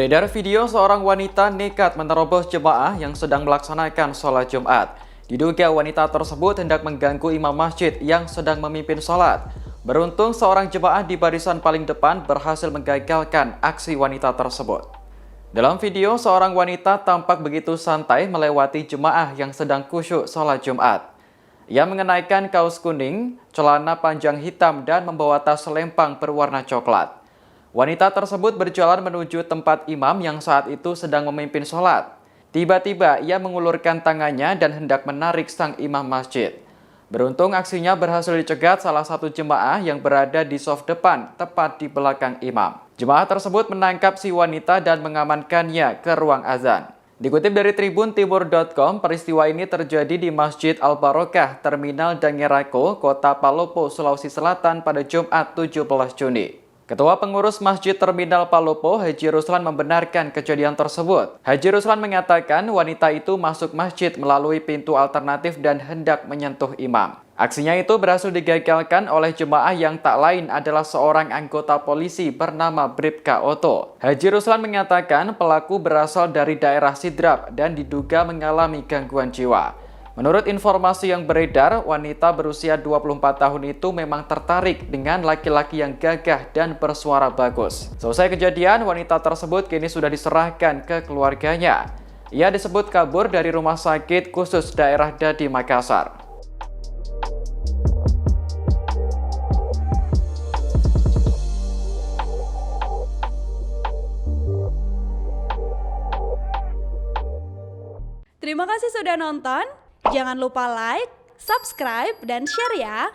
Beredar video seorang wanita nekat menerobos jemaah yang sedang melaksanakan sholat Jumat. Diduga wanita tersebut hendak mengganggu imam masjid yang sedang memimpin sholat. Beruntung seorang jemaah di barisan paling depan berhasil menggagalkan aksi wanita tersebut. Dalam video, seorang wanita tampak begitu santai melewati jemaah yang sedang khusyuk sholat Jumat. Ia mengenakan kaos kuning, celana panjang hitam, dan membawa tas selempang berwarna coklat. Wanita tersebut berjalan menuju tempat imam yang saat itu sedang memimpin sholat. Tiba-tiba ia mengulurkan tangannya dan hendak menarik sang imam masjid. Beruntung aksinya berhasil dicegat salah satu jemaah yang berada di saf depan, tepat di belakang imam. Jemaah tersebut menangkap si wanita dan mengamankannya ke ruang azan. Dikutip dari tribuntimur.com, peristiwa ini terjadi di Masjid Al-Barokah, Terminal Dangerako, Kota Palopo, Sulawesi Selatan pada Jumat 17 Juni. Ketua Pengurus Masjid Terminal Palopo, Haji Ruslan, membenarkan kejadian tersebut. Haji Ruslan mengatakan wanita itu masuk masjid melalui pintu alternatif dan hendak menyentuh imam. Aksinya itu berhasil digagalkan oleh jemaah yang tak lain adalah seorang anggota polisi bernama Bribka Oto. Haji Ruslan mengatakan pelaku berasal dari daerah Sidrap dan diduga mengalami gangguan jiwa. Menurut informasi yang beredar, wanita berusia 24 tahun itu memang tertarik dengan laki-laki yang gagah dan bersuara bagus. Selesai kejadian, wanita tersebut kini sudah diserahkan ke keluarganya. Ia disebut kabur dari rumah sakit khusus daerah Dadi, Makassar. Terima kasih sudah nonton. Jangan lupa like, subscribe, dan share ya!